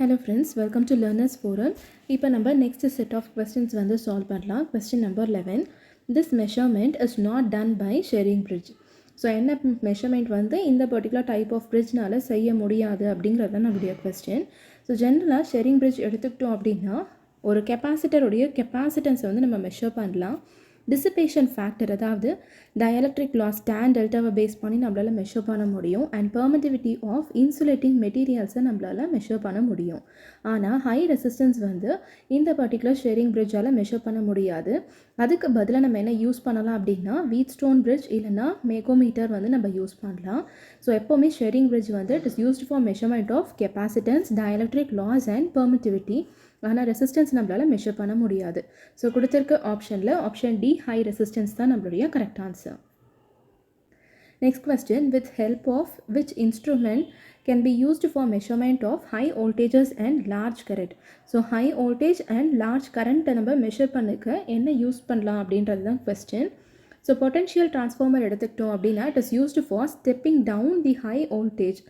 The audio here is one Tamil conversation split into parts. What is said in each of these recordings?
Hello friends, welcome to Learners Forum. இப்போ நம்ம next set of questions வந்து solve பண்ணலாம். Question number 11. This measurement is not done by sharing bridge. So என்ன மெஷர்மெண்ட் வந்து இந்த பர்டிகுலர் டைப் ஆஃப் பிரிட்ஜ்னால செய்ய முடியாது அப்படிங்கிறது தான் நம்மளுடைய கொஸ்டின். ஸோ ஜென்ரலாக ஷேரிங் பிரிட்ஜ் எடுத்துக்கிட்டோம் அப்படின்னா ஒரு கெப்பாசிட்டருடைய கெப்பாசிட்டன்ஸை வந்து நம்ம மெஷர் பண்ணலாம். டிசிபேஷன் ஃபேக்டர், அதாவது டயலக்ட்ரிக் லாஸ் tan டெல்டாவை பேஸ் பண்ணி நம்மளால் மெஷர் பண்ண முடியும். அண்ட் பெர்மிட்டிவிட்டி ஆஃப் இன்சுலேட்டிங் மெட்டீரியல்ஸை நம்மளால் மெஷர் பண்ண முடியும். ஆனால் ஹை ரெசிஸ்டன்ஸ் வந்து இந்த பர்டிகுலர் ஷேரிங் பிரிட்ஜால் மெஷர் பண்ண முடியாது. அதுக்கு பதிலாக நம்ம என்ன யூஸ் பண்ணலாம் அப்படின்னா வீட் ஸ்டோன் பிரிட்ஜ் இல்லைனா மேகோமீட்டர் வந்து நம்ம யூஸ் பண்ணலாம். ஸோ எப்போவுமே ஷேரிங் பிரிட்ஜ் வந்து it is used for measurement of capacitance, dielectric loss and permittivity. ஆனால் ரெசிஸ்டன்ஸ் நம்மளால் மெஷர் பண்ண முடியாது. ஸோ கொடுத்துருக்க ஆப்ஷனில் ஆப்ஷன் டி ஹை ரெசிஸ்டன்ஸ் தான் நம்மளுடைய correct answer. Next question, with help of which instrument can be used for measurement of high voltages and large current. So high voltage and large கரண்ட்டை நம்ம மெஷர் பண்ணிக்க என்ன யூஸ் பண்ணலாம் அப்படின்றது தான் கொஸ்டின். ஸோ பொட்டென்ஷியல் டிரான்ஸ்ஃபார்மர் எடுத்துக்கிட்டோம் அப்படின்னா it is used for stepping down the high voltage.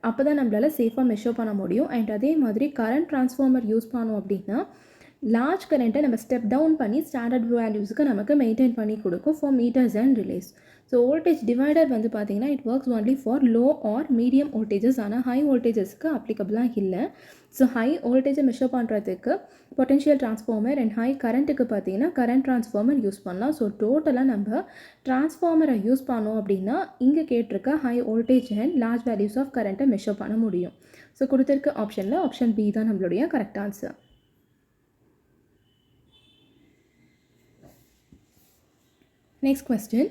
அப்போ தான் நம்மளால் சேஃபாக மெஷர் பண்ண முடியும். அண்ட் அதே மாதிரி கரண்ட் ட்ரான்ஸ்ஃபார்மர் யூஸ் பண்ணோம் அப்படின்னா லார்ஜ் கரண்ட்டை நம்ம ஸ்டெப் டவுன் பண்ணி ஸ்டாண்டர்ட் வேல்யூஸுக்கு நமக்கு மெயின்டைன் பண்ணி கொடுக்கும் for meters and relays. So voltage divider வந்து பார்த்திங்கன்னா it works only for low or medium voltages, ஆனால் ஹை வோல்டேஜஸ்க்கு அப்ளிகபிளாக இல்லை. ஸோ ஹை வோல்டேஜை மெஷர் பண்ணுறதுக்கு பொட்டென்ஷியல் டிரான்ஸ்ஃபார்மர் அண்ட் ஹை கரண்ட்டுக்கு பார்த்திங்கன்னா கரண்ட் டிரான்ஸ்ஃபார்மர் யூஸ் பண்ணலாம். ஸோ டோட்டலாக நம்ம டிரான்ஸ்ஃபார்மரை யூஸ் பண்ணோம் அப்படின்னா இங்கே கேட்டிருக்க high voltage and large values of கரண்ட்டை மெஷர் பண்ண முடியும். ஸோ கொடுத்துருக்க ஆப்ஷனில் ஆப்ஷன் பி தான் நம்மளுடைய correct answer. Next question,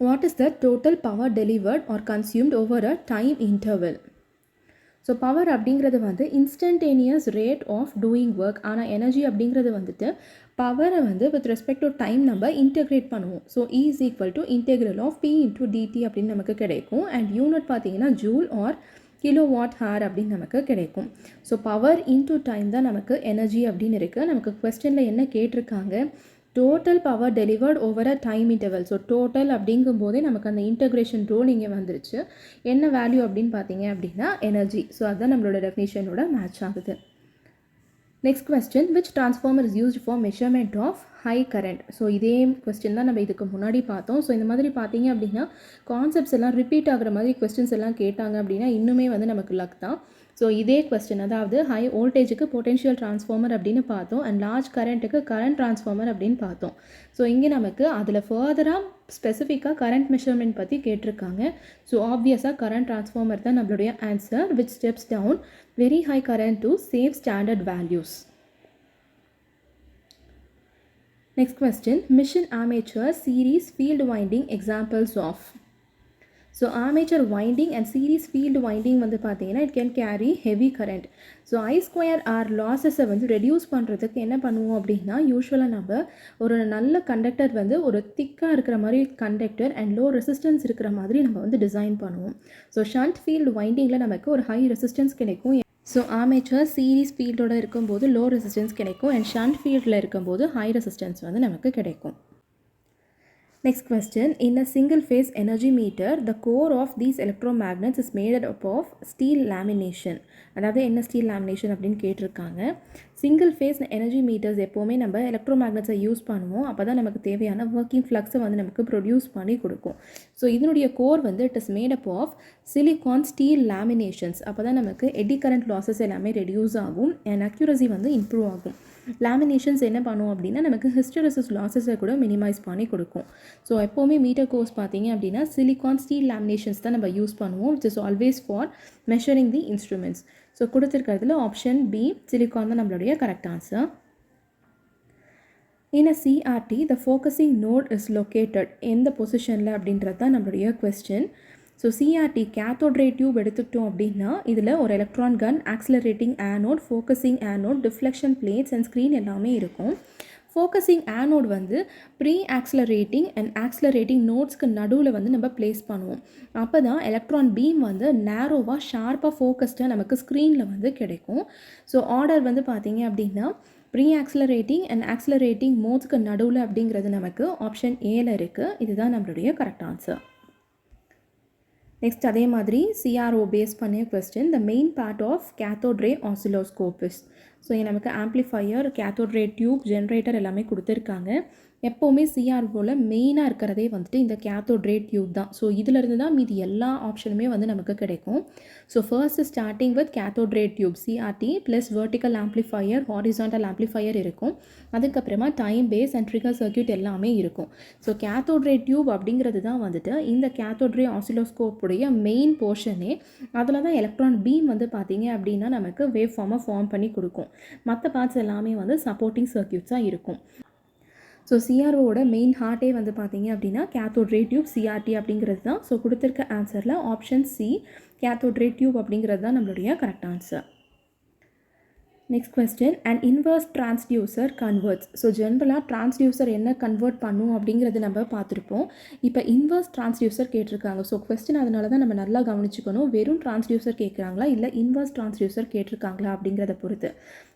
what is the total power delivered or consumed over a time interval? So power அப்படிங்கிறது வந்து instantaneous rate of doing work. ஆனால் எனர்ஜி அப்படிங்கிறது வந்துட்டு பவரை வந்து வித் ரெஸ்பெக்ட் டு டைம் நம்ம இன்டெகிரேட் பண்ணுவோம். So E is equal to integral of P into dt அப்படின்னு நமக்கு கிடைக்கும். அண்ட் யூனிட் பார்த்தீங்கன்னா ஜூல் ஆர் கிலோவாட் ஹார் அப்படின்னு நமக்கு கிடைக்கும். ஸோ பவர் இன்டூ டைம் தான் நமக்கு எனர்ஜி அப்படின்னு இருக்குது. நமக்கு கொஸ்டினில் என்ன கேட்டிருக்காங்க, டோட்டல் பவர் டெலிவர்ட் ஓவர் அ டைம் இன்டர்வல். ஸோ டோட்டல் அப்படிங்கும் போதே நமக்கு அந்த இன்டகிரேஷன் ரூல் இங்கே வந்துருச்சு. என்ன வேல்யூ அப்படின்னு பார்த்தீங்க அப்படின்னா எனர்ஜி. ஸோ அதுதான் நம்மளோட டெஃபினிஷனோட மேட்ச் ஆகுது. Next question, which transformer is used for measurement of high current. So இதே கொஸ்டின் தான் நம்ம இதுக்கு முன்னாடி பார்த்தோம். ஸோ இந்த மாதிரி பார்த்தீங்க அப்படின்னா கான்செப்ட்ஸ் எல்லாம் ரிப்பீட் ஆகிற மாதிரி கொஸ்டின்ஸ் எல்லாம் கேட்டாங்க அப்படின்னா இன்னுமே வந்து நமக்கு லக் தான். ஸோ இதே கொஸ்டின், அதாவது ஹை வோல்டேஜுக்கு பொட்டென்ஷியல் டிரான்ஸ்ஃபார்மர் அப்படின்னு பார்த்தோம் அண்ட் லார்ஜ் கரண்ட்டுக்கு கரண்ட் டிரான்ஸ்ஃபார்மர் அப்படின்னு பார்த்தோம். ஸோ இங்கே நமக்கு அதில் ஃபர்தராக ஸ்பெசிஃபிக்காக கரண்ட் மெஷர்மெண்ட் பற்றி கேட்டிருக்காங்க. ஸோ ஆப்வியஸாக கரண்ட் டிரான்ஸ்ஃபார்மர் தான் நம்மளுடைய answer, which steps down very high current to save standard values. Next question, mission armature series field winding examples of. So armature winding and series field winding வந்து பார்த்தீங்கன்னா it can carry heavy current. So I²R லாஸஸை வந்து ரெடியூஸ் பண்ணுறதுக்கு என்ன பண்ணுவோம் அப்படின்னா யூஸ்வலாக நம்ம ஒரு நல்ல கண்டக்டர் வந்து ஒரு திக்காக இருக்கிற மாதிரி கண்டக்டர் அண்ட் லோ ரெசிஸ்டன்ஸ் இருக்கிற மாதிரி நம்ம வந்து டிசைன் பண்ணுவோம். ஸோ ஷண்ட் ஃபீல்டு வைண்டிங்கில் நமக்கு ஒரு ஹை ரெசிஸ்டன்ஸ் கிடைக்கும். ஸோ ஆர்மேச்சர் சீரீஸ் ஃபீல்டோட இருக்கும்போது லோ ரெசிஸ்டன்ஸ் கிடைக்கும் அண்ட் ஷண்ட் ஃபீல்டில் இருக்கும்போது ஹை ரெசிஸ்டன்ஸ் வந்து நமக்கு கிடைக்கும். Next question, in a single phase energy meter the core of these electromagnets is made up of steel lamination. அதாவது என்ன ஸ்டீல் லேமினேஷன் அப்படின்னு கேட்டிருக்காங்க. சிங்கிள் ஃபேஸ் எனர்ஜி மீட்டர்ஸ் எப்போவுமே நம்ம எலக்ட்ரோமேக்னட்ஸை யூஸ் பண்ணுவோம். அப்போ தான் நமக்கு தேவையான ஒர்க்கிங் ஃப்ளக்ஸை வந்து நமக்கு ப்ரொடியூஸ் பண்ணி கொடுக்கும். ஸோ இதனுடைய கோர் வந்து it is made up of silicon steel laminations. அப்போ தான் நமக்கு எடி கரண்ட் லாஸஸ் எல்லாமே ரெடியூஸ் ஆகும் அண்ட் அக்யூரசி வந்து இம்ப்ரூவ் ஆகும். லேமினேஷன்ஸ் என்ன பண்ணுவோம் அப்படின்னா நமக்கு ஹிஸ்டரிசிஸ் லாஸஸை கூட மினிமைஸ் பண்ணி கொடுக்கும். ஸோ எப்போவுமே மீட்டர் கோர்ஸ் பார்த்தீங்க அப்படின்னா சிலிகான் ஸ்டீல் லேமினேஷன்ஸ் தான் நம்ம யூஸ் பண்ணுவோம், which is always for measuring the instruments. So கொடுத்துருக்கிறதுல ஆப்ஷன் பி சிலிகான் தான் நம்மளுடைய correct answer. In a CRT the focusing node is located எந்த பொசிஷனில் அப்படின்றது தான் நம்மளுடைய question. So CRT cathode ray tube எடுத்துக்கிட்டோம் அப்படின்னா இதில் ஒரு electron gun, accelerating anode, focusing anode, deflection plates and screen எல்லாமே இருக்கும். ஃபோக்கஸிங் ஆனோட் வந்து ப்ரீ ஆக்சிலரேட்டிங் அண்ட் ஆக்சிலரேட்டிங் நோட்ஸ்க்கு நடுவில் வந்து நம்ம ப்ளேஸ் பண்ணுவோம். அப்போ தான் எலக்ட்ரான் பீம் வந்து நேரோவாக ஷார்ப்பாக ஃபோக்கஸ்டாக நமக்கு ஸ்க்ரீனில் வந்து கிடைக்கும். ஸோ ஆர்டர் வந்து பார்த்தீங்க அப்படின்னா ப்ரீ ஆக்சிலரேட்டிங் அண்ட் ஆக்சிலரேட்டிங் மோட்ஸ்க்கு நடுவில் அப்படிங்கிறது நமக்கு ஆப்ஷன் ஏல இருக்குது. இதுதான் நம்மளுடைய கரெக்ட் ஆன்சர். நெக்ஸ்ட் அதே மாதிரி சிஆர்ஓ பேஸ் பண்ணிய question the main part of cathode ray oscilloscope is. So இங்கே நமக்கு amplifier, cathode ray tube, generator எல்லாமே கொடுத்துருக்காங்க. எப்போவுமே சிஆர்ஓவில் மெயினாக இருக்கிறதே வந்துட்டு இந்த கேத்தோட் ரே டியூப் தான். ஸோ இதிலிருந்து தான் மீதி எல்லா ஆப்ஷனுமே வந்து நமக்கு கிடைக்கும். So first starting with cathode ray tube CRT plus vertical amplifier, horizontal amplifier இருக்கும். அதுக்கப்புறமா time base and trigger circuit எல்லாமே இருக்கும். ஸோ கேத்தோட் ரே டியூப் அப்படிங்கிறது தான் வந்துட்டு இந்த கேத்தோட் ரே ஆசிலோஸ்கோப்புடைய மெயின் போர்ஷனே. அதில் தான் எலக்ட்ரான் பீம் வந்து பார்த்தீங்க அப்படின்னா நமக்கு வேவ் ஃபார்ம் பண்ணி கொடுக்கும். மற்ற பார்ட்ஸ் எல்லாமே வந்து சப்போர்ட்டிங் சர்க்யூட்ஸாக இருக்கும். ஸோ சிஆர்ஓட மெயின் ஹார்ட்டே வந்து பார்த்தீங்க அப்படின்னா கேத்தோட் ரே டியூப் சிஆர்டி அப்படிங்கிறது தான். ஸோ கொடுத்துருக்க ஆன்சரில் option C cathode ray tube அப்படிங்கிறது தான் நம்மளுடைய correct answer. Next question and inverse transducer converts. So ஜென்ரலாக டிரான்ஸ்டியூசர் என்ன கன்வெர்ட் பண்ணும் அப்படிங்கிறது நம்ம பார்த்துருப்போம். இப்போ இன்வர்ஸ் டிரான்ஸ்டியூசர் கேட்டிருக்காங்க. ஸோ கொஸ்டின் அதனால தான் நம்ம நல்லா கவனிச்சுக்கணும். வெறும் டிரான்ஸ்டியூசர் கேட்குறாங்களா இல்லை இன்வர்ஸ் டிரான்ஸ்டியூசர் கேட்டிருக்காங்களா அப்படிங்கிறத பொறுத்து.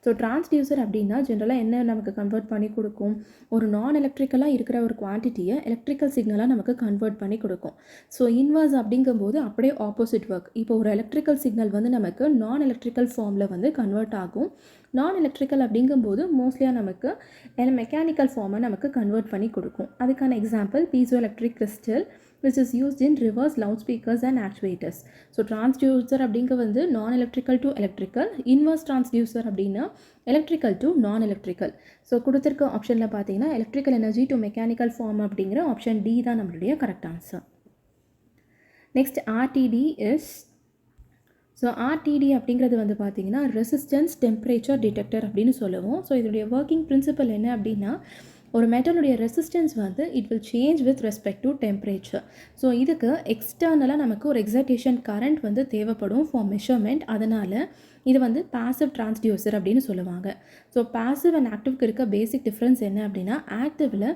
ஸோ டிரான்ஸ்டியூசர் அப்படின்னா ஜென்ரலாக என்ன நமக்கு கன்வெர்ட் பண்ணி கொடுக்கும், ஒரு நான் எலக்ட்ரிக்கலாக இருக்கிற ஒரு குவான்டிட்டியை எலக்ட்ரிக்கல் சிக்னலாக நமக்கு கன்வெர்ட் பண்ணி கொடுக்கும். ஸோ இன்வர்ஸ் அப்படிங்கும்போது அப்படியே ஆப்போசிட் ஒர்க். இப்போ ஒரு எலக்ட்ரிக்கல் சிக்னல் வந்து நமக்கு நான் எலக்ட்ரிக்கல் ஃபார்மில் வந்து கன்வெர்ட் ஆகும். நான் எலக்ட்ரிக்கல் அப்படிங்கும்போது மோஸ்ட்லியாக நமக்கு மெக்கானிக்கல் ஃபார்மை நமக்கு கன்வெர்ட் பண்ணி கொடுக்கும். அதுக்கான example piezoelectric crystal which is used in reverse loudspeakers and actuators. So transducer அப்படிங்க வந்து non electrical to electrical, inverse transducer அப்படின்னா electrical to non electrical. So கொடுத்துருக்க ஆப்ஷனில் பார்த்தீங்கன்னா electrical energy to mechanical form அப்படிங்கிற ஆப்ஷன் டி தான் நம்மளுடைய correct answer. Next RTD is. So RTD அப்படிங்கிறது வந்து பார்த்தீங்கன்னா ரெசிஸ்டன்ஸ் டெம்பரேச்சர் டிடெக்டர் அப்படின்னு சொல்லுவோம். ஸோ இதனுடைய ஒர்க்கிங் பிரின்சிபல் என்ன அப்படின்னா ஒரு மெட்டலுடைய ரெசிஸ்டன்ஸ் வந்து it will change with respect to temperature. So இதுக்கு எக்ஸ்டர்னலாக நமக்கு ஒரு எக்ஸைட்டேஷன் கரண்ட் வந்து தேவைப்படும் ஃபார் மெஷர்மெண்ட். அதனால் இது வந்து பாசிவ் டிரான்ஸ்டியூசர் அப்படின்னு சொல்லுவாங்க. ஸோ பாசிவ் அண்ட் ஆக்டிவ்க்கு இருக்க பேசிக் டிஃப்ரென்ஸ் என்ன அப்படின்னா ஆக்டிவில்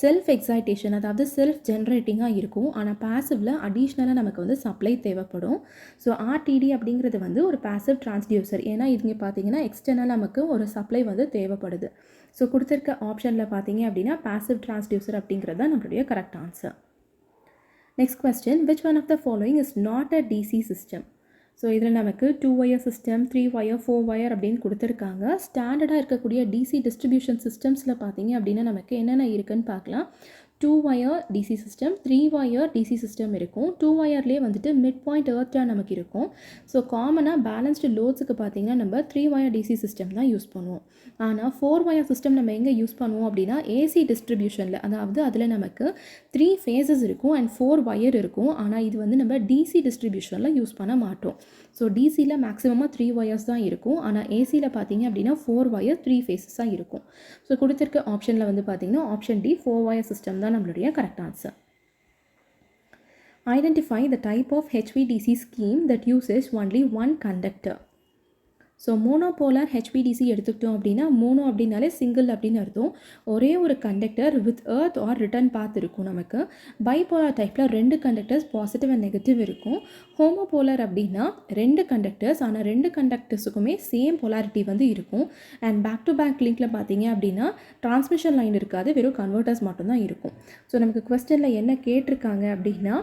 செல்ஃப் எக்ஸைட்டேஷன் அதாவது செல்ஃப் ஜென்ரேட்டிங்காக இருக்கும். ஆனால் பாசிவில் அடிஷ்னலாக நமக்கு வந்து சப்ளை தேவைப்படும். ஸோ ஆர்டிடி அப்படிங்கிறது வந்து ஒரு பாசிவ் டிரான்ஸ்டியூசர். ஏன்னா இதுங்க பார்த்தீங்கன்னா எக்ஸ்டர்னல் நமக்கு ஒரு சப்ளை வந்து தேவைப்படுது. ஸோ கொடுத்துருக்க ஆப்ஷனில் பார்த்தீங்க அப்படின்னா பாசிவ் டிரான்ஸ்டியூசர் அப்படிங்கிறது தான் நம்மளுடைய correct answer. Next question which one of the following is not a DC system. So இதில் நமக்கு 2 wire சிஸ்டம், 3 wire, 4 wire அப்படின்னு கொடுத்துருக்காங்க. ஸ்டாண்டர்டாக இருக்கக்கூடிய டிசி டிஸ்ட்ரிபியூஷன் சிஸ்டம்ஸில் பார்த்தீங்க அப்படின்னா நமக்கு என்னென்ன இருக்குதுன்னு பார்க்கலாம். 2 wire DC system, 3 wire DC system இருக்கும். 2 wireலேயே வந்துட்டு மிட் பாயிண்ட் எர்த்தாக நமக்கு இருக்கும். ஸோ காமனாக பேலன்ஸ்டு லோட்ஸுக்கு பார்த்தீங்கன்னா நம்ம 3 wire டிசி சிஸ்டம் தான் யூஸ் பண்ணுவோம். ஆனால் 4 wire சிஸ்டம் நம்ம எங்கே யூஸ் பண்ணுவோம் அப்படின்னா ஏசி டிஸ்ட்ரிபியூஷனில், அதாவது அதில் நமக்கு 3 phases இருக்கும் அண்ட் 4 wire இருக்கும். ஆனால் இது வந்து நம்ம டிசி டிஸ்ட்ரிபியூஷனில் யூஸ் பண்ண மாட்டோம். ஸோ டிசியில் மேக்ஸிமமாக 3 wires தான் இருக்கும். ஆனால் ஏசியில் பார்த்தீங்க அப்படின்னா 4 wire 3 phases தான் இருக்கும். ஸோ கொடுத்துருக்க ஆப்ஷனில் வந்து பார்த்தீங்கன்னா ஆப்ஷன் டி 4 wire சிஸ்டம் தான் நம்மளுடைய correct answer. Identify the type of HVDC scheme that uses only one conductor. So monopolar HVDC எடுத்துக்கிட்டோம் அப்படின்னா மோனோ அப்படின்னாலே சிங்கிள் அப்படின்னு அர்த்தம். ஒரே ஒரு conductor with earth or return path இருக்கும். நமக்கு பைபோலார் டைப்பில் 2 கண்டக்டர்ஸ் பாசிட்டிவ் அண்ட் நெகட்டிவ் இருக்கும். ஹோமோபோலார் அப்படின்னா 2 கண்டக்டர்ஸ், ஆனால் 2 கண்டக்டர்ஸுக்குமே சேம் பொலாரிட்டி வந்து இருக்கும். அண்ட் பேக் டு பேக் லிங்கில் பார்த்தீங்க அப்படின்னா டிரான்ஸ்மிஷன் லைன் இருக்காது, வெறும் கன்வெர்ட்டர்ஸ் மட்டும்தான் இருக்கும். ஸோ நமக்கு கொஸ்டினில் என்ன கேட்டிருக்காங்க அப்படின்னா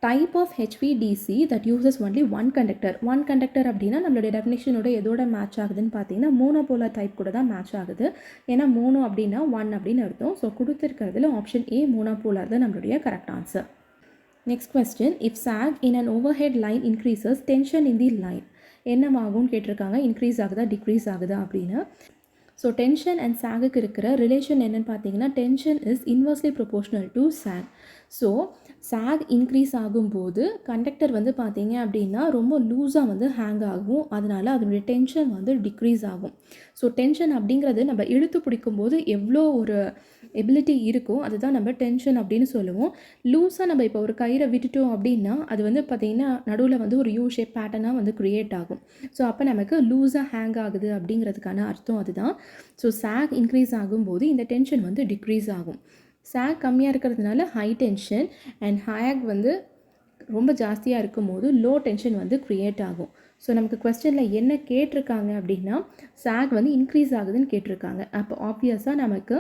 type of HVDC that uses only one conductor. One conductor அப்படின்னா நம்மளுடைய டெஃபினேஷனோட எதோட மேட்ச் ஆகுதுன்னு பார்த்தீங்கன்னா மோனோபோலார் டைப் கூட தான் மேட்ச் ஆகுது. ஏன்னா மோனோ அப்படின்னா 1 அப்படின்னு அர்த்தம். ஸோ கொடுத்துருக்கிறதுல ஆப்ஷன் ஏ மோனோபோலார் தான் நம்மளுடைய correct answer. Next question if sag in an overhead line increases tension in the line என்னவாகும்னு கேட்டிருக்காங்க. இன்க்ரீஸ் ஆகுதா டிக்ரீஸ் ஆகுதா அப்படின்னு. ஸோ டென்ஷன் அண்ட் சாகுக்கு இருக்கிற ரிலேஷன் என்னென்னு பார்த்தீங்கன்னா tension is inversely proportional to sag. So sag increase ஆகும்போது கண்டக்டர் வந்து பார்த்தீங்க அப்படின்னா ரொம்ப லூஸாக வந்து ஹேங் ஆகும். அதனால் அதனுடைய டென்ஷன் வந்து டிக்ரீஸ் ஆகும். ஸோ டென்ஷன் அப்படிங்கிறது நம்ம இழுத்து பிடிக்கும்போது எவ்வளோ ஒரு எபிலிட்டி இருக்கும் அதுதான் நம்ம டென்ஷன் அப்படின்னு சொல்லுவோம். லூஸாக நம்ம இப்போ ஒரு கயிறை விட்டுட்டோம் அப்படின்னா அது வந்து பார்த்திங்கன்னா நடுவில் வந்து ஒரு யூ ஷேப் பேட்டர்னாக வந்து க்ரியேட் ஆகும். ஸோ அப்போ நமக்கு லூஸாக ஹேங் ஆகுது அப்படிங்கிறதுக்கான அர்த்தம் அதுதான். ஸோ சாக் இன்க்ரீஸ் ஆகும்போது இந்த டென்ஷன் வந்து டிக்ரீஸ் ஆகும். சாக் கம்மியாக இருக்கிறதுனால ஹை டென்ஷன் அண்ட் ஹேக் வந்து ரொம்ப ஜாஸ்தியாக இருக்கும்போது லோ டென்ஷன் வந்து க்ரியேட் ஆகும். ஸோ நமக்கு கொஸ்டினில் என்ன கேட்டிருக்காங்க அப்படின்னா சாக் வந்து இன்க்ரீஸ் ஆகுதுன்னு கேட்டிருக்காங்க. அப்போ ஆப்வியஸாக நமக்கு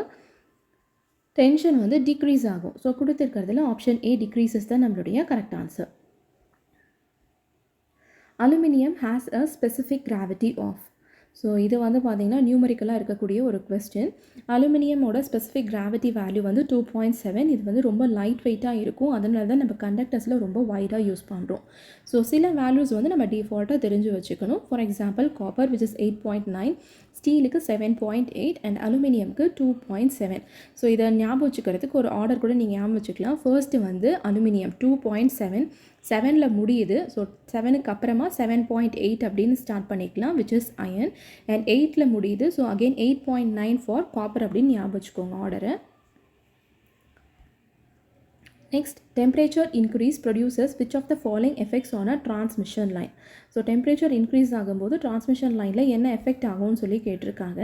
டென்ஷன் வந்து டிக்ரீஸ் ஆகும். ஸோ கொடுத்துருக்கிறதுல ஆப்ஷன் ஏ டிக்ரீசஸ் தான் நம்மளுடைய correct answer. Aluminum has a specific gravity of. So இது வந்து பார்த்திங்கன்னா நியூமரிக்கலாக இருக்கக்கூடிய ஒரு கொஸ்டின். அலுமினியமோட ஸ்பெசிஃபிக் கிராவிட்டி வேல்யூ வந்து 2.7. இது வந்து ரொம்ப லைட் வெயிட்டாக இருக்கும். அதனால தான் நம்ம கண்டக்டர்ஸில் ரொம்ப வைடாக யூஸ் பண்ணுறோம். ஸோ சில வேல்யூஸ் வந்து நம்ம டிஃபால்ட்டாக தெரிஞ்சு வச்சுக்கணும். For example copper which is 8.9, ஸ்டீலுக்கு 7.8 அண்ட் அலுமினியம்க்கு 2.7. ஸோ இதை ஞாபகம் வச்சுக்கிறதுக்கு ஒரு ஆர்டர் கூட நீங்கள் ஞாபகம் வச்சுக்கலாம். ஃபர்ஸ்ட்டு வந்து அலுமினியம் 2.7, 7ல் முடியுது. ஸோ 7க்கு அப்புறமா 7.8 அப்படின்னு ஸ்டார்ட் பண்ணிக்கலாம், விச் இஸ் அயன். அண்ட் 8ல் முடியுது. ஸோ அகெயின் 8.9 ஃபார் காப்பர் அப்படின்னு ஞாபகம் வச்சுக்கோங்க ஆர்டரை. Next, temperature increase produces which of the following effects on a transmission line? So temperature increase ஆகும்போது டிரான்ஸ்மிஷன் லைனில் என்ன எஃபெக்ட் ஆகும்னு சொல்லி கேட்டிருக்காங்க.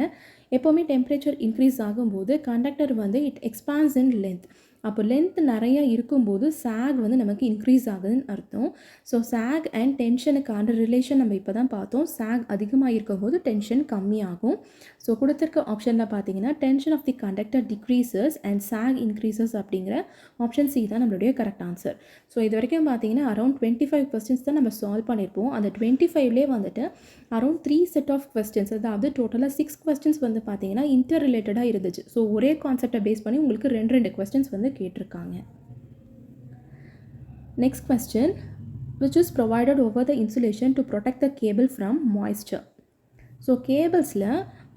எப்போவுமே டெம்பரேச்சர் இன்க்ரீஸ் ஆகும்போது கண்டக்டர் வந்து இட் எக்ஸ்பான்ஸ் இன் லென்த். அப்போ லென்த் நிறையா இருக்கும்போது சாக் வந்து நமக்கு இன்க்ரீஸ் ஆகுதுன்னு அர்த்தம். ஸோ சாக் அண்ட் டென்ஷனுக்கான ரிலேஷன் நம்ம இப்போ தான் பார்த்தோம். சாக் அதிகமாக இருக்கும்போது டென்ஷன் கம்மியாகும். ஸோ கொடுத்துருக்க ஆப்ஷனில் பார்த்தீங்கன்னா tension of the conductor decreases and sag increases அப்படிங்கிற ஆப்ஷன் சி தான் நம்மளுடைய கரெக்ட் ஆன்சர். ஸோ இது வரைக்கும் பார்த்தீங்கன்னா அரௌண்ட் 25 கொஸ்டின்ஸ் தான் நம்ம சால்வ் பண்ணியிருப்போம். அந்த 25லேயே வந்துட்டு அரௌண்ட் 3 செட் ஆஃப் கொஸ்டின்ஸ், அதாவது டோட்டலாக 6 கொஸ்டின்ஸ் வந்து பார்த்தீங்கன்னா இன்டர் ரிலேட்டடாக இருந்துச்சு. ஸோ ஒரே கான்செப்டை பேஸ் பண்ணி உங்களுக்கு 2 கொஸ்டின்ஸ் வந்து கேட்டிருக்காங்க. Next question, which is provided over the insulation to protect the cable from moisture? So கேபிள்ஸில்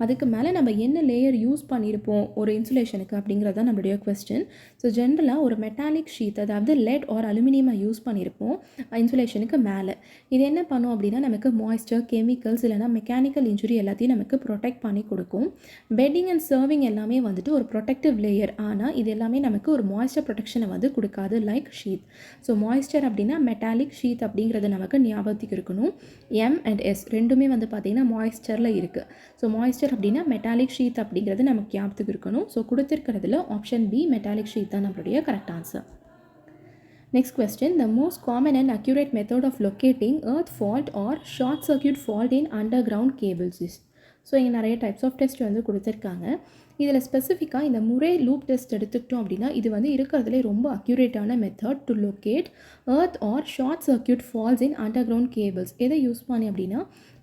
அதுக்கு மேலே நம்ம என்ன லேயர் யூஸ் பண்ணியிருப்போம் ஒரு இன்சுலேஷனுக்கு அப்படிங்கிறது தான் நம்மளுடைய கொஸ்டின். ஸோ ஜென்ரலாக ஒரு மெட்டாலிக் ஷீட், அதாவது லெட் ஆர் அலுமினியமை யூஸ் பண்ணியிருப்போம் இன்சுலேஷனுக்கு மேலே. இது என்ன பண்ணும் அப்படின்னா நமக்கு மாய்ஸ்சர், கெமிக்கல்ஸ் இல்லைனா மெக்கானிக்கல் இன்ஜுரி எல்லாத்தையும் நமக்கு ப்ரொடெக்ட் பண்ணி கொடுக்கும். பெட்டிங் அண்ட் சர்விங் எல்லாமே வந்துட்டு ஒரு ப்ரொடெக்டிவ் லேயர். ஆனால் இது எல்லாமே நமக்கு ஒரு மாய்ஸ்சர் ப்ரொடெக்ஷனை வந்து கொடுக்காது லைக் ஷீட். ஸோ மாய்ஸ்சர் அப்படின்னா மெட்டாலிக் ஷீட் அப்படிங்கிறது நமக்கு ஞாபகத்துக்கு இருக்கணும். M and S ரெண்டுமே வந்து பார்த்திங்கன்னா மாய்ஸ்சரில் இருக்குது. ஸோ மாய்ஸ்சர் அப்படின்னா மெட்டாலிக் ஷீட் அப்படிங்கிறது நமக்கு ஞாபகத்துக்கு இருக்கணும். ஸோ கொடுத்துருக்கிறதுல ஆப்ஷன் பி மெட்டாலிக் ஷீட் தான் நம்மளுடைய correct answer. Next question, the most common and accurate method of locating earth fault or short circuit fault in underground cables is? So இங்கே நிறைய டைப்ஸ் ஆஃப் டெஸ்ட் வந்து கொடுத்துருக்காங்க. இதில் ஸ்பெசிஃபிக்காக இந்த முறை லூப் டெஸ்ட் எடுத்துக்கிட்டோம் அப்படின்னா இது வந்து இருக்கிறதுலே ரொம்ப அக்யூரேட்டான method to locate earth or short circuit faults in underground cables. எதை யூஸ் பண்ணி அப்படின்னா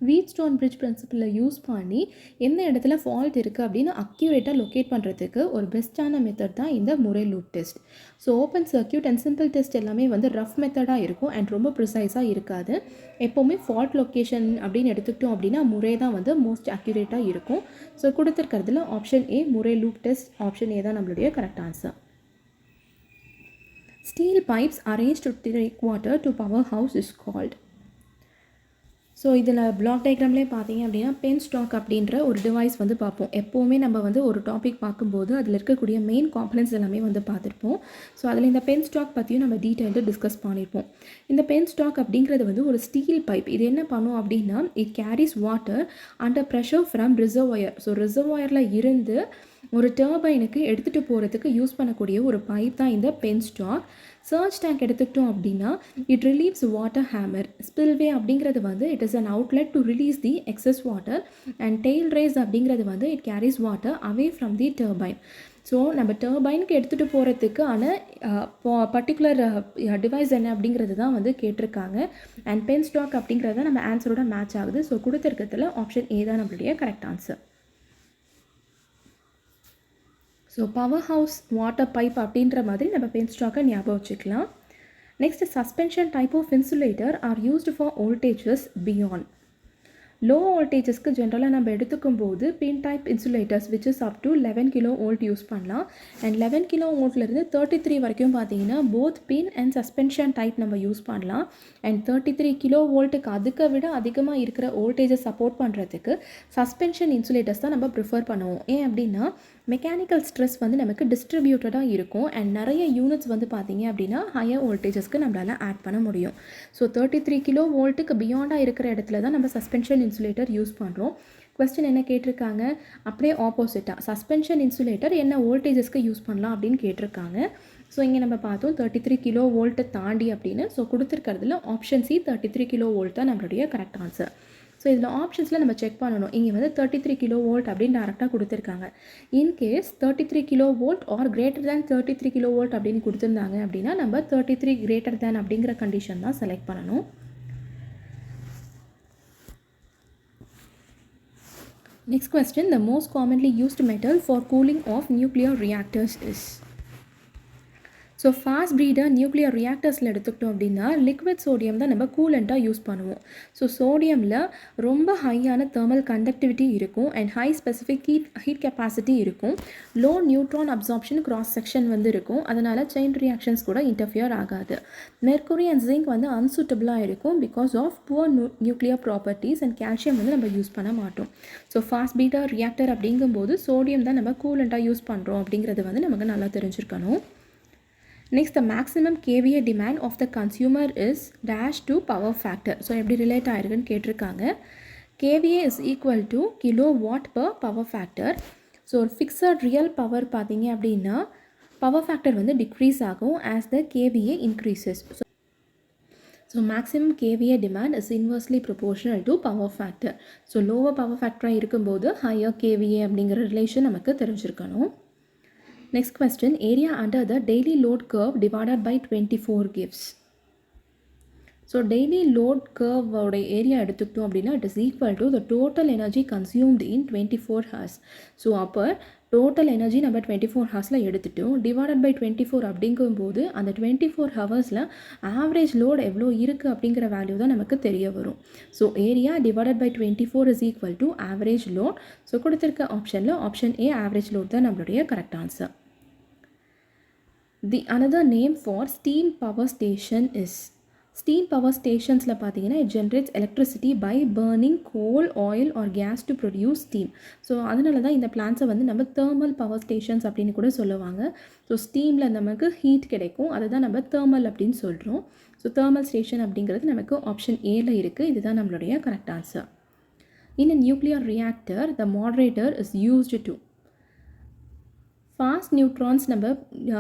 வீட் ஸ்டோன் பிரிட்ஜ் பிரின்சிபலில் யூஸ் பண்ணி எந்த இடத்துல ஃபால்ட் இருக்குது அப்படின்னு அக்யூரேட்டாக லொக்கேட் பண்ணுறதுக்கு ஒரு பெஸ்ட்டான மெத்தட் தான் இந்த முறை loop test. So open circuit and simple test எல்லாமே வந்து ரஃப் மெத்தடாக இருக்கும் அண்ட் ரொம்ப ப்ரிசைஸாக இருக்காது. எப்போவுமே ஃபால்ட் லொக்கேஷன் அப்படின்னு எடுத்துக்கிட்டோம் அப்படின்னா முறை தான் வந்து மோஸ்ட் அக்யூரேட்டாக இருக்கும். ஸோ கொடுத்துருக்கிறதுல ஆப்ஷன் ஏ முறை லூப் டெஸ்ட், ஆப்ஷன் ஏ தான் நம்மளுடைய correct answer. Steel pipes arranged to take water to powerhouse is called. So இதில் பிளாக் டயக்ராம்லேயே பார்த்தீங்க அப்படின்னா பென் ஸ்டாக் அப்படின்ற ஒரு டிவைஸ் வந்து பார்ப்போம். எப்போவுமே நம்ம வந்து ஒரு டாபிக் பார்க்கும்போது அதில் இருக்கக்கூடிய மெயின் காம்பனன்ட்ஸ் எல்லாமே வந்து பார்த்துருப்போம். ஸோ அதில் இந்த பென் ஸ்டாக் பற்றியும் நம்ம டீட்டெயில்டு டிஸ்கஸ் பண்ணியிருப்போம். இந்த பென் ஸ்டாக் அப்படிங்கிறது வந்து ஒரு ஸ்டீல் பைப். இது என்ன பண்ணும் அப்படின்னா it carries water under pressure from reservoir. So ரிசர்வாயரில் இருந்து ஒரு டர்பைனுக்கு எடுத்துகிட்டு போகிறதுக்கு யூஸ் பண்ணக்கூடிய ஒரு பைப் தான் இந்த பென் ஸ்டாக். சர்ச் டேங்க் எடுத்துக்கிட்டோம் அப்படின்னா it relieves water hammer. Spillway அப்படிங்கிறது வந்து it is an outlet to release the excess water. And tail race அப்படிங்கிறது வந்து it carries water away from the turbine. So நம்ம டர்பைனுக்கு எடுத்துகிட்டு போகிறதுக்கான பர்டிகுலர் டிவைஸ் என்ன அப்படிங்கிறது தான் வந்து கேட்டிருக்காங்க. அண்ட் பென் ஸ்டாக் அப்படிங்கிறது நம்ம ஆன்சரோட மேட்ச் ஆகுது. ஸோ கொடுத்துருக்கிறதுல ஆப்ஷன் ஏ தான் நம்மளுடைய correct answer. So power house water pipe அப்படின்ற மாதிரி நம்ம பென் ஸ்டாக்கை ஞாபகம் வச்சுக்கலாம். Next, suspension type of insulator are used for voltages beyond. Low வோல்டேஜஸ்க்கு ஜென்ரலாக நம்ம எடுத்துக்கும் போது pin type insulators which is up to 11 kV use பண்ணலாம். அண்ட் 11 kV 33 வரைக்கும் பார்த்தீங்கன்னா both pin and suspension type நம்ம யூஸ் பண்ணலாம். அண்ட் 33 kV அதுக்கு விட அதிகமாக இருக்கிற வோல்டேஜை சப்போர்ட் பண்ணுறதுக்கு சஸ்பென்ஷன் இன்சுலேட்டர்ஸ் தான் நம்ம ப்ரிஃபர் பண்ணுவோம். ஏன் அப்படின்னா மெக்கானிக்கல் ஸ்ட்ரெஸ் வந்து நமக்கு டிஸ்ட்ரிபியூட்டடாக இருக்கும் அண்ட் நிறைய யூனிட்ஸ் வந்து பார்த்தீங்க அப்படின்னா ஹையர் வோல்டேஜஸ்க்கு நம்மளால் ஆட் பண்ண முடியும். ஸோ 33 kV பியாண்டாக இருக்கிற இடத்துல தான் நம்ம சஸ்பென்ஷன் இன்சுலேட்டர் யூஸ் பண்ணுறோம். கொஸ்டின் என்ன கேட்டிருக்காங்க, அப்படியே ஆப்போசிட்டாக சஸ்பென்ஷன் இன்சுலேட்டர் என்ன வோல்டேஜஸ்க்கு யூஸ் பண்ணலாம் அப்படின்னு கேட்டிருக்காங்க. ஸோ இங்கே நம்ம பார்த்தோம் 33 kV தாண்டி அப்படின்னு. ஸோ கொடுத்துருக்கிறதுல ஆப்ஷன் சி 33 kV தான் நம்மளுடைய கரெக்ட் ஆன்சர். ஸோ இதில் ஆப்ஷன்ஸில் நம்ம செக் பண்ணணும். இங்கே வந்து 33 kV அப்படின்னு டேரெக்டாக கொடுத்துருக்காங்க. In case 33 kV or greater than 33 kV அப்படின்னு கொடுத்துருந்தாங்க அப்படின்னா நம்ம 33 greater than அப்படிங்கிற கண்டிஷன் தான் செலக்ட் பண்ணணும். Next question, the most commonly used metal for cooling of nuclear reactors is? So fast breeder nuclear ரியாக்டர்ஸில் எடுத்துக்கிட்டோம் அப்படின்னா லிக்விட் சோடியம் தான் நம்ம கூலண்ட்டாக யூஸ் பண்ணுவோம். ஸோ சோடியமில் ரொம்ப ஹையான தெர்மல் கண்டக்டிவிட்டி இருக்கும் and high specific heat capacity இருக்கும். Low neutron absorption cross section வந்து இருக்கும். அதனால் செயின் ரியாக்ஷன்ஸ் கூட இன்டர்ஃபியர் ஆகாது. மெர்க்குரி அண்ட் ஜிங்க் வந்து அன்சூட்டபிளாக இருக்கும் because of poor nuclear properties and calcium வந்து நம்ம யூஸ் பண்ண மாட்டோம். ஸோ ஃபாஸ்ட் ப்ரீடர் ரியாக்டர் அப்படிங்கும்போது சோடியம் தான் நம்ம கூலண்ட்டாக யூஸ் பண்ணுறோம் அப்படிங்கிறது வந்து நமக்கு நல்லா தெரிஞ்சிருக்கணும். Next, the maximum kVA demand of the consumer is dash to power factor. So, எப்படி relate ஆயிருக்குன்னு கேட்டிருக்காங்க. kVA is equal to kilowatt per power factor. So, fixed real power பார்த்தீங்க அப்படின்னா power factor வந்து decrease ஆகும் as the kVA increases. So, maximum kVA demand is inversely proportional to power factor. So, lower power factor இருக்கும்போது higher kVA அப்படிங்கிற relation நமக்கு தெரிஞ்சிருக்கணும். Next question, area under the daily load curve divided by 24 gives. So daily load curve ஓட ஏரியா எடுத்துக்கிட்டோம் அப்படின்னா it is equal to the total energy consumed in 24 hours. So அப்போ total energy நம்ம 24 ஹவர்ஸில் எடுத்துட்டோம் divided by 24 அப்படிங்கும்போது அந்த 24 ஹவர்ஸில் ஆவரேஜ் லோட் எவ்வளோ இருக்குது அப்படிங்கிற வேல்யூ தான் நமக்கு தெரிய வரும். So area divided by 24 is equal to average load. So கொடுத்துருக்க ஆப்ஷனில் ஆப்ஷன் ஏ ஆவரேஜ் லோட் தான் நம்மளுடைய correct answer. The another name for steam power station is? Steam power stations பார்த்தீங்கன்னா it generates electricity by burning coal, oil or gas to produce steam. So அதனால தான் இந்த பிளான்ஸை வந்து நம்ம thermal power stations அப்படின்னு கூட சொல்லுவாங்க. ஸோ ஸ்டீமில் நமக்கு ஹீட் கிடைக்கும், அதை தான் நம்ம thermal அப்படின்னு சொல்கிறோம். ஸோ thermal station அப்படிங்கிறது நமக்கு ஆப்ஷன் ஏல இருக்குது. இதுதான் நம்மளுடைய correct answer. In a nuclear reactor, the moderator is used to fast neutrons நம்ம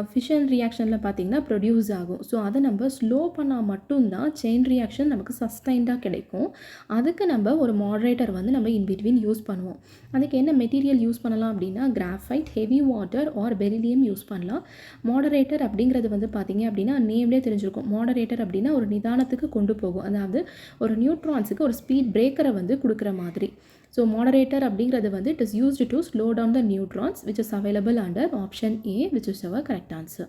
ஃபிஷன் ரியாக்ஷனில் பார்த்திங்கன்னா ப்ரொடியூஸ் ஆகும். ஸோ அதை நம்ம ஸ்லோ பண்ணால் மட்டும்தான் செயின் ரியாக்ஷன் நமக்கு சஸ்டைண்டாக கிடைக்கும். அதுக்கு நம்ம ஒரு மாடரேட்டர் வந்து நம்ம இன்பிட்வீன் யூஸ் பண்ணுவோம். அதுக்கு என்ன மெட்டீரியல் யூஸ் பண்ணலாம் அப்படின்னா graphite, heavy water or beryllium use பண்ணலாம். மாடரேட்டர் அப்படிங்கிறது வந்து பார்த்திங்க அப்படின்னா நேம்லேயே தெரிஞ்சிருக்கும். மாடரேட்டர் அப்படின்னா ஒரு நிதானத்துக்கு கொண்டு போகும், அதாவது ஒரு நியூட்ரான்ஸுக்கு ஒரு ஸ்பீட் பிரேக்கரை வந்து கொடுக்குற மாதிரி. So moderator அப்படிங்கிறது வந்து it is used to slow down the neutrons, which is available under option A, which is our correct answer.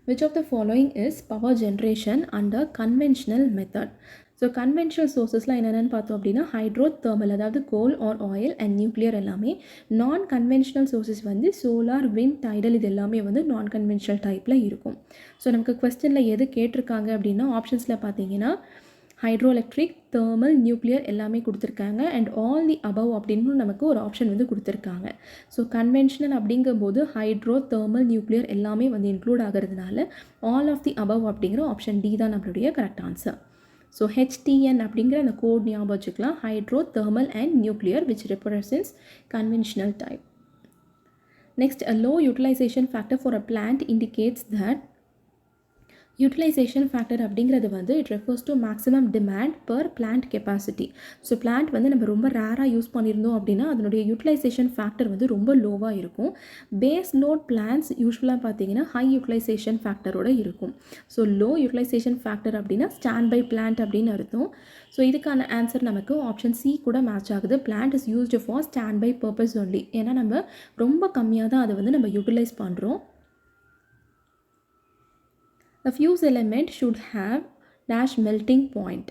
Which of the following is power generation under conventional method? So conventional சோர்ஸஸ்லாம் என்னென்னு பார்த்தோம் அப்படின்னா ஹைட்ரோ தெர்மல், அதாவது coal or oil and nuclear எல்லாமே. நான் கன்வென்ஷனல் சோர்ஸஸ் வந்து சோலார், விண்ட், டைடல் இது எல்லாமே வந்து நான் கன்வென்ஷனல் டைப்பில் இருக்கும். ஸோ நமக்கு கொஸ்டினில் எது கேட்டிருக்காங்க அப்படின்னா ஆப்ஷன்ஸில் பார்த்தீங்கன்னா ஹைட்ரோ எலக்ட்ரிக், தெர்மல், நியூக்ளியர் எல்லாமே கொடுத்துருக்காங்க அண்ட் ஆல் தி அபவ் அப்படின்னு நமக்கு ஒரு ஆப்ஷன் வந்து கொடுத்துருக்காங்க. ஸோ கன்வென்ஷனல் அப்படிங்கும்போது ஹைட்ரோ, தெர்மல், நியூக்ளியர் எல்லாமே வந்து இன்க்ளூட் ஆகிறதுனால ஆல் ஆஃப் தி அபவ் அப்படிங்கிற ஆப்ஷன் டி தான் நம்மளுடைய கரெக்ட் ஆன்சர். ஸோ HTN அப்படிங்கிற அந்த கோட் ஞாபகம் வச்சுக்கலாம், hydro, thermal and nuclear, which represents conventional type. Next, a low utilization factor for a plant indicates that utilization factor அப்படிங்கிறது வந்து it refers to maximum demand per plant capacity. So plant வந்து நம்ம ரொம்ப ரேராக யூஸ் பண்ணியிருந்தோம் அப்படின்னா அதனுடைய யூட்டிலைசேஷன் ஃபேக்டர் வந்து ரொம்ப லோவாக இருக்கும். பேஸ் லோட் பிளான்ஸ் யூஸ்வலாக பார்த்தீங்கன்னா ஹை யூட்டிலைசேஷன் ஃபேக்டரோடு இருக்கும். ஸோ லோ யூட்டிலைசேஷன் ஃபேக்டர் அப்படின்னா ஸ்டாண்ட் பை பிளான்ட் அப்படின்னு அர்த்தம். ஸோ இதுக்கான ஆன்சர் நமக்கு ஆப்ஷன் சி கூட மேட்ச் ஆகுது. Plant is used for standby purpose only. ஏன்னா நம்ம ரொம்ப கம்மியாக தான் அதை வந்து நம்ம யூட்டிலைஸ் பண்ணுறோம். A fuse element should have dash melting point.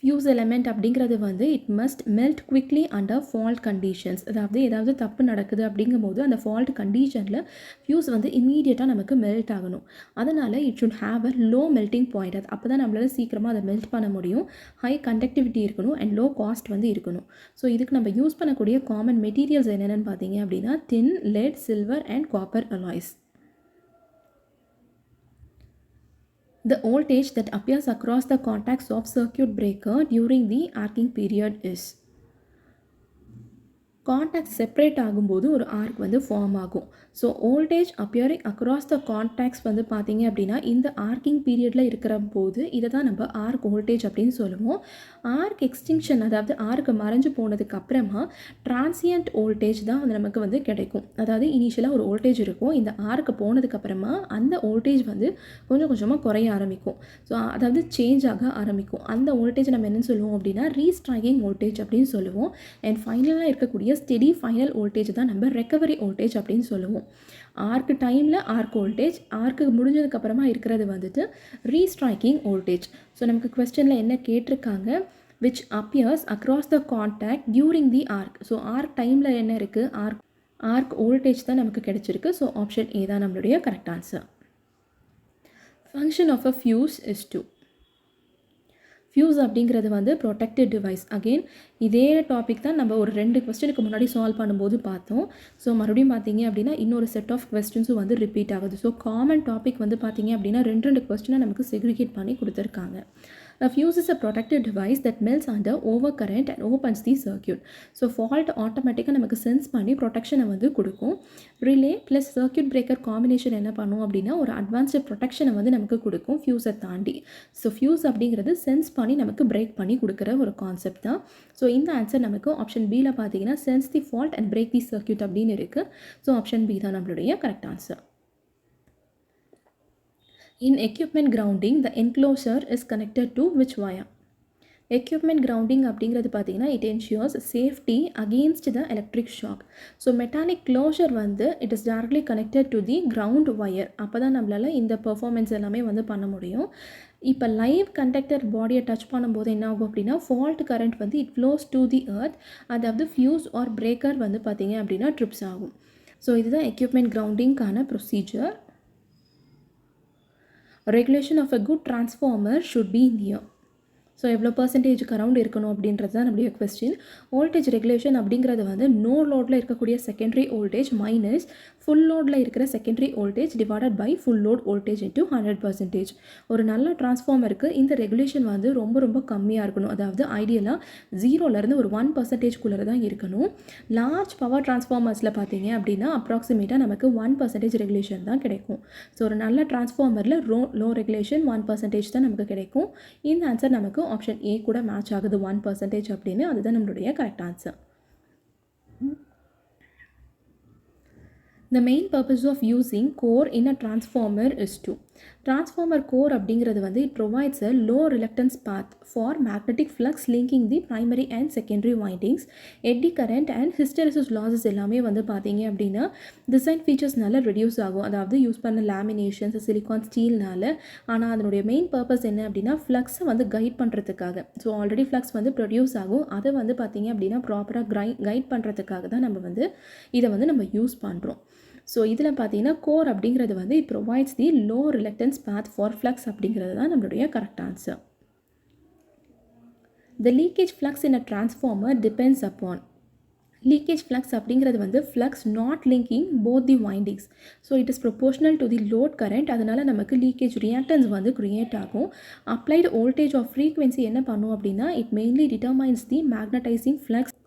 Fuse element அப்படிங்கிறது வந்து it must melt quickly under fault conditions. அதாவது ஏதாவது தப்பு நடக்குது அப்படிங்கும்போது அந்த ஃபால்ட் கண்டிஷனில் ஃபியூஸ் வந்து இம்மீடியட்டாக நமக்கு மெல்ட் ஆகணும். அதனால் it should have a low melting point. அது அப்போ தான் நம்மளால் சீக்கிரமாக அதை மெல்ட் பண்ண முடியும். ஹை கண்டக்டிவிட்டி இருக்கணும் அண்ட் லோ காஸ்ட் வந்து இருக்கணும். ஸோ இதுக்கு நம்ம யூஸ் பண்ணக்கூடிய காமன் மெட்டீரியல்ஸ் என்னென்னு பார்த்தீங்க அப்படின்னா tin, lead, silver and copper alloys. The voltage that appears across the contacts of circuit breaker during the arcing period is? Contact separate ஆகும்போது ஒரு ஆர்க் வந்து ஃபார்ம் ஆகும். So voltage appearing across the contacts வந்து பார்த்தீங்க அப்படின்னா இந்த ஆர்க்கிங் பீரியடில் இருக்கிற போது இதை தான் நம்ம ஆர்க் வோல்டேஜ் அப்படின்னு சொல்லுவோம். ஆர்க் எக்ஸ்டிங்ஷன் அதாவது ஆர்க்கு மறைஞ்சு போனதுக்கு அப்புறமா டிரான்சியன்ட் வோல்டேஜ் தான் வந்து நமக்கு வந்து கிடைக்கும். அதாவது இனிஷியலாக ஒரு வோல்டேஜ் இருக்கும், இந்த ஆர்க்கு போனதுக்கப்புறமா அந்த வோல்டேஜ் வந்து கொஞ்சம் கொஞ்சமாக குறைய ஆரம்பிக்கும். ஸோ அதாவது சேஞ்ச் ஆக ஆரம்பிக்கும். அந்த வோல்டேஜ் நம்ம என்னென்னு சொல்லுவோம் அப்படின்னா ரீஸ்ட்ரைக்கிங் வோல்டேஜ் அப்படின்னு சொல்லுவோம். அண்ட் ஃபைனலாக இருக்கக்கூடிய ஸ்டெடி ஃபைனல் வோல்டேஜ் தான் நம்ம ரெக்கவரி வோல்டேஜ் அப்படின்னு சொல்லுவோம். ஆர்க்கு டைமில் ஆர்க் வோல்டேஜ், ஆர்க்கு முடிஞ்சதுக்கப்புறமா இருக்கிறது வந்துட்டு ரீஸ்ட்ரைக்கிங் வோல்டேஜ். ஸோ நமக்கு கொஸ்டினில் என்ன கேட்டிருக்காங்க, which appears across the contact during the arc. So arc டைமில் என்ன இருக்குது, ஆர்க் வோல்டேஜ் தான் நமக்கு கிடைச்சிருக்கு. ஸோ ஆப்ஷன் ஏ தான் நம்மளுடைய correct answer. Function of a fuse is to. Fuse அப்படிங்கிறது வந்து ப்ரொடெக்டட் டிவைஸ். அகெயின் இதே டாபிக் தான் நம்ம ஒரு 2 கொஸ்டினுக்கு முன்னாடி சால்வ் பண்ணும்போது பார்த்தோம். ஸோ மறுபடியும் பார்த்தீங்க அப்படின்னா இன்னொரு செட் ஆஃப் கொஸ்டின்ஸும் வந்து ரிப்பீட் ஆகுது. ஸோ காமன் டாபிக் வந்து பார்த்தீங்க அப்படின்னா 2 கொஸ்டினை நமக்கு செக்ரிகேட் பண்ணி கொடுத்துருக்காங்க. A fuse is a protected device that melts under overcurrent and opens the circuit. So fault ஆட்டோமேட்டிக்காக நமக்கு சென்ஸ் பண்ணி ப்ரொடெக்ஷனை வந்து கொடுக்கும். Relay plus circuit breaker combination என்ன பண்ணும் அப்படின்னா ஒரு அட்வான்ஸ்டு ப்ரொடெக்ஷனை வந்து நமக்கு கொடுக்கும் ஃபியூஸை தாண்டி. ஸோ ஃபியூஸ் அப்படிங்கிறது சென்ஸ் பண்ணி நமக்கு பிரேக் பண்ணி கொடுக்குற ஒரு கான்செப்ட் தான். ஸோ இந்த ஆன்சர் நமக்கு ஆப்ஷன் பியில் பார்த்தீங்கன்னா sense the fault and break the circuit அப்படின்னு இருக்குது. ஸோ ஆப்ஷன் பி தான் நம்மளுடைய correct answer. In equipment grounding, the enclosure is connected to which wire? Equipment grounding அப்படிங்கிறது பார்த்தீங்கன்னா it ensures safety against the electric shock. So metallic closure வந்து it is directly connected to the ground wire. அப்போ தான் நம்மளால் இந்த பெர்ஃபார்மன்ஸ் எல்லாமே வந்து பண்ண முடியும். இப்போ லைவ் கண்டக்டர் பாடியை டச் பண்ணும்போது என்ன ஆகும் அப்படின்னா ஃபால்ட் கரண்ட் வந்து it flows to the earth. அதாவது ஃபியூஸ் ஆர் பிரேக்கர் வந்து பார்த்தீங்க அப்படின்னா ட்ரிப்ஸ் ஆகும். ஸோ இதுதான் எக்யூப்மெண்ட் கிரவுண்டிங்கான procedure. Regulation of a good transformer should be near. So எவ்வளோ பர்சன்டேஜுக்கு அரவுண்ட் இருக்கணும் அப்படின்றது தான் நம்மளுடைய கொஸ்டின். வோல்டேஜ் ரெகுலேஷன் அப்படிங்கிறது வந்து நோ லோடில் இருக்கக்கூடிய செகண்டரி வோல்டேஜ் மைனஸ் ஃபுல் லோடில் இருக்கிற secondary voltage divided by full load voltage into 100%. ஒரு நல்ல டிரான்ஸ்ஃபார்மருக்கு இந்த ரெகுலேஷன் வந்து ரொம்ப ரொம்ப கம்மியாக இருக்கணும். அதாவது ஐடியலாக 0லேருந்து ஒரு 1%குள்ளே தான் இருக்கணும். லார்ஜ் பவர் டிரான்ஸ்ஃபார்மர்ஸில் பார்த்தீங்க அப்படின்னா அப்ராக்சிமேட்டாக நமக்கு 1% ரெகுலேஷன் தான் கிடைக்கும். ஸோ ஒரு நல்ல டிரான்ஸ்ஃபார்மரில் லோ ரெகுலேஷன் 1% தான் நமக்கு கிடைக்கும். இந்த ஆன்சர் நமக்கு ஆப்ஷன் ஏ கூட மேட்ச் ஆகுது 1% அப்படின்னு. அதுதான் நம்மளுடைய correct answer. The main purpose of using core in a transformer is to. Transformer core அப்படிங்கிறது வந்து it provides a low reluctance path for magnetic flux linking the primary and secondary windings. Eddy current and hysteresis losses எல்லாமே வந்து பார்த்தீங்க அப்படின்னா டிசைன் ஃபீச்சர்ஸ்னால ரெடியூஸ் ஆகும். அதாவது யூஸ் பண்ண லேமினேஷன்ஸ் சிலிகான் ஸ்டீல்னால. ஆனால் அதனுடைய மெயின் பர்பஸ் என்ன அப்படின்னா ஃப்ளக்ஸை வந்து கைட் பண்ணுறதுக்காக. ஸோ ஆல்ரெடி ஃப்ளக்ஸ் வந்து ப்ரொடியூஸ் ஆகும், அதை வந்து பார்த்தீங்க அப்படின்னா ப்ராப்பராக கைட் பண்ணுறதுக்காக தான் நம்ம வந்து இதை வந்து நம்ம யூஸ் பண்ணுறோம். ஸோ இதில் பார்த்தீங்கன்னா கோர் அப்படிங்கிறது வந்து it provides the low reluctance path for flux அப்படிங்கிறது தான் நம்மளுடைய correct answer. The leakage flux in a transformer depends upon. Leakage flux அப்படிங்கிறது வந்து flux not linking both the windings. So it is proportional to the load current. அதனால் நமக்கு லீக்கேஜ் ரியாக்டன்ஸ் வந்து க்ரியேட் ஆகும். அப்ளைடு வோல்டேஜ் ஆஃப் ஃப்ரீக்வன்சி என்ன பண்ணும் அப்படின்னா it mainly determines the magnetising flux,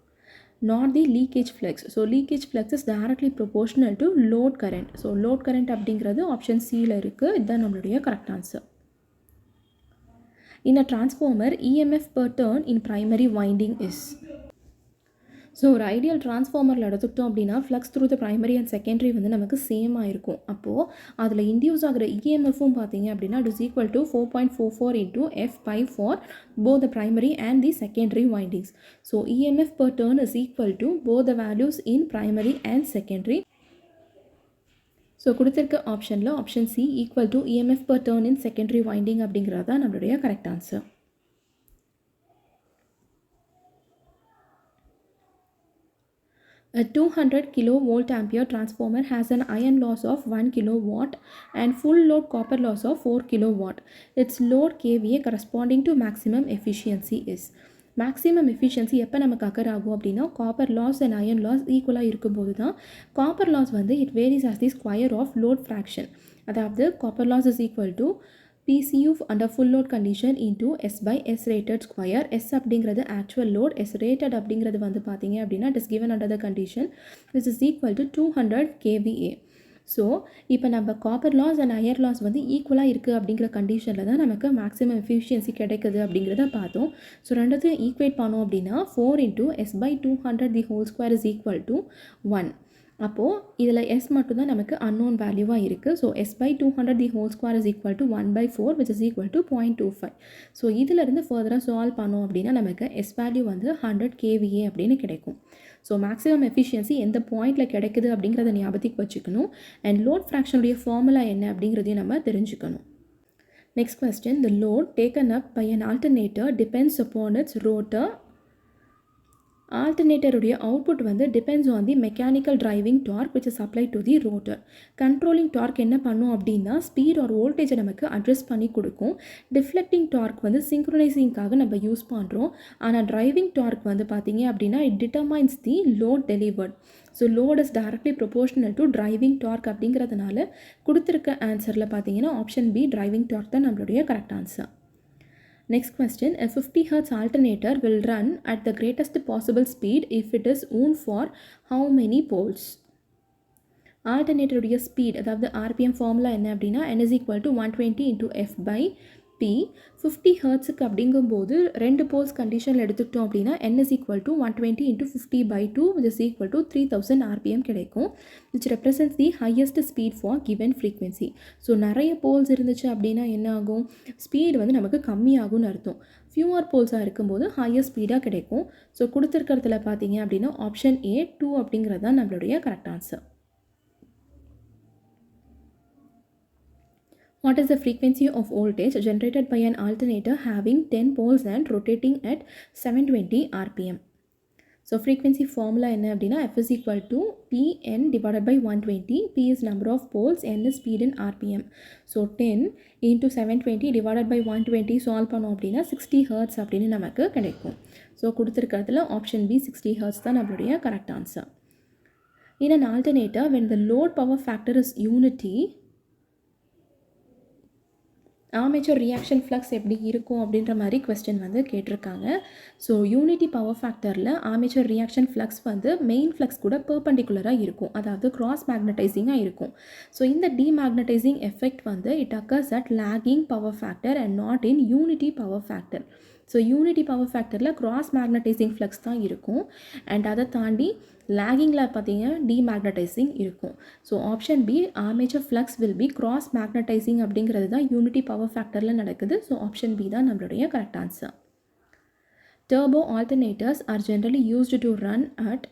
not the leakage flux. So leakage flux is directly proportional to load current. So load current அப்படிங்கிறது ஆப்ஷன் சியில் இருக்குது. இதுதான் நம்மளுடைய correct answer. In a transformer, EMF per turn in primary winding is. So ஒரு ஐடியல் டிரான்ஸ்ஃபார்மரில் எடுத்துக்கிட்டோம் அப்படின்னா flux through the primary and secondary வந்து நமக்கு சேமாக இருக்கும். அப்போது அதில் இன்டியூஸ் ஆகிற இஎம்எஃப்பும் பார்த்தீங்க அப்படின்னா it is equal to 4.44 into F pi for both the primary and the secondary windings. So EMF per turn is equal to both the values in primary and secondary. So கொடுத்துருக்க ஆப்ஷனில் option C equal to EMF per turn in secondary winding அப்படிங்கிறது தான் நம்மளுடைய correct answer. A 200 kilovolt ampere transformer has an iron loss of 1 kilowatt and full load copper loss of 4 kilowatt. Its load kVA corresponding to maximum efficiency is. Maximum efficiency எப்போ நமக்கு அக்கர் ஆகும் அப்படின்னா copper loss and iron loss ஈக்குவலாக இருக்கும்போது தான். காப்பர் லாஸ் வந்து it varies as the square of load fraction. அதாவது copper loss is equal to PCU under full load condition into S by S rated square. S அப்படிங்கிறது actual load, S rated அப்படிங்கிறது வந்து பார்த்தீங்க அப்படின்னா it is given under the condition which is equal to 200 kVA. So இப்போ நம்ம காப்பர் லாஸ் அண்ட் அயர் லாஸ் வந்து ஈக்குவலாக இருக்குது அப்படிங்கிற கண்டிஷனில் தான் நமக்கு மேக்ஸிமம் எஃபிஷியன்சி கிடைக்குது அப்படிங்கிறத பார்த்தோம். ஸோ ரெண்டுத்தையும் ஈக்குவேட் பண்ணோம் அப்படின்னா 4 into S by 200 the whole square is equal to 1. அப்போது இதில் S மட்டும்தான் நமக்கு unknown வேல்யூவாக இருக்குது. So S by 200 the whole square is equal to 1 by 4 which is equal to 0.25. So இதிலிருந்து ஃபர்தராக சால்வ் பண்ணோம் அப்படின்னா நமக்கு S வேல்யூ வந்து 100 kVA அப்படின்னு கிடைக்கும். ஸோ மேக்ஸிமம் எஃபிஷியன்சி எந்த பாயிண்டில் கிடைக்குது அப்படிங்கிறத ஞாபகத்துக்கு வச்சுக்கணும். அண்ட் லோட் ஃப்ராக்ஷனுடைய ஃபார்முலா என்ன அப்படிங்கிறதையும் நம்ம தெரிஞ்சுக்கணும். Next question, the load taken up by an alternator depends upon its rotor. Alternator உடைய output வந்து depends on the mechanical driving torque which is applied to the rotor. Controlling torque என்ன பண்ணும் அப்படின்னா speed or voltage நமக்கு address பண்ணி கொடுக்கும். Deflecting torque வந்து synchronizingக்காக நம்ம யூஸ் பண்ணுறோம். ஆனால் driving torque வந்து பார்த்தீங்க அப்படின்னா it determines the load delivered. So load is directly proportional to driving torque அப்படிங்கிறதுனால கொடுத்துருக்க ஆன்சரில் பார்த்தீங்கன்னா ஆப்ஷன் பி driving torque தான் நம்மளுடைய correct answer. Next question, a 50 Hz alternator will run at the greatest possible speed if it is wound for how many poles? Alternator உடைய speed, அதாவது RPM formula என்ன அப்படின்னா n is equal to 120 into F by P. 50 Hzக்கு அப்படிங்கும்போது ரெண்டு போல்ஸ் கண்டிஷனில் எடுத்துக்கிட்டோம் அப்படின்னா n is equal to 120 into 50 by 2 which is equal to 3000 RPM கிடைக்கும், which represents the highest speed for given frequency. So நிறைய போல்ஸ் இருந்துச்சு அப்படின்னா என்ன ஆகும், ஸ்பீடு வந்து நமக்கு கம்மியாகும்னு அர்த்தம். ஃபியூவர் போல்ஸாக இருக்கும்போது ஹையர் ஸ்பீடாக கிடைக்கும். ஸோ கொடுத்துருக்கிறதுல பார்த்தீங்க அப்படின்னா ஆப்ஷன் A 2 அப்படிங்கிறது தான் நம்மளுடைய correct answer. What is the frequency of voltage generated by an alternator having 10 poles and rotating at 720 RPM? So frequency formula என்ன அப்படின்னா F is equal to Pn divided by 120. P is number of poles, N is speed in RPM. So 10 into 720 divided by 120 solve பண்ணோம் அப்படின்னா 60 Hz அப்படின்னு நமக்கு கிடைக்கும். ஸோ கொடுத்துருக்கிறதுல ஆப்ஷன் B 60 Hz தான் நம்மளுடைய correct answer. In an alternator, when the load power factor is unity, armature reaction flux எப்படி இருக்கும் அப்படின்ற மாதிரி கொஸ்டின் வந்து கேட்டிருக்காங்க. ஸோ யூனிட்டி பவர் ஃபேக்டரில் ஆர்மேச்சர் ரியாக்ஷன் ஃப்ளக்ஸ் வந்து மெயின் ஃப்ளக்ஸ் கூட பெர்பெண்டிகுலராக இருக்கும், அதாவது கிராஸ் மேக்னடைசிங்காக இருக்கும். ஸோ இந்த டிமேக்னடைசிங் எஃபெக்ட் வந்து it occurs at lagging power factor and not in unity power factor. So unity power ஃபேக்டரில் கிராஸ் மேக்னடைசிங் ஃப்ளக்ஸ் தான் இருக்கும் அண்ட் அதை தாண்டி லாகிங்கில் பார்த்தீங்கன்னா டிமேக்னடைசிங் இருக்கும். So option B armature flux will be cross magnetising அப்படிங்கிறது தான் யூனிட்டி பவர் ஃபேக்டரில் நடக்குது. ஸோ ஆப்ஷன் பி தான் நம்மளுடைய correct answer. Turbo alternators are generally used to run at.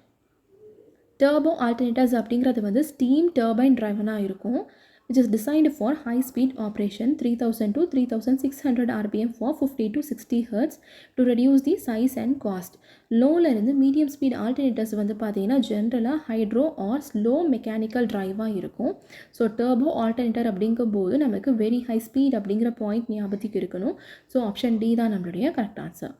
Turbo alternators அப்படிங்கிறது வந்து ஸ்டீம் டர்பைன் டிரைவனாக இருக்கும், which is designed for high speed operation 3000 to 3600 RPM for 50 to 60 Hz to reduce the size and cost. லோவில் இருந்து மீடியம் ஸ்பீட் ஆல்டர்னேட்டர்ஸ் வந்து பார்த்தீங்கன்னா ஜென்ரலாக ஹைட்ரோ ஆர் ஸ்லோ மெக்கானிக்கல் ட்ரைவாக இருக்கும். ஸோ டர்போ ஆல்டர்னேட்டர் அப்படிங்கும்போது நமக்கு வெரி ஹை ஸ்பீட் அப்படிங்கிற பாயிண்ட் ஞாபகத்துக்கு இருக்கணும். ஸோ ஆப்ஷன் டி தான் நம்மளுடைய கரெக்ட் ஆன்சர்.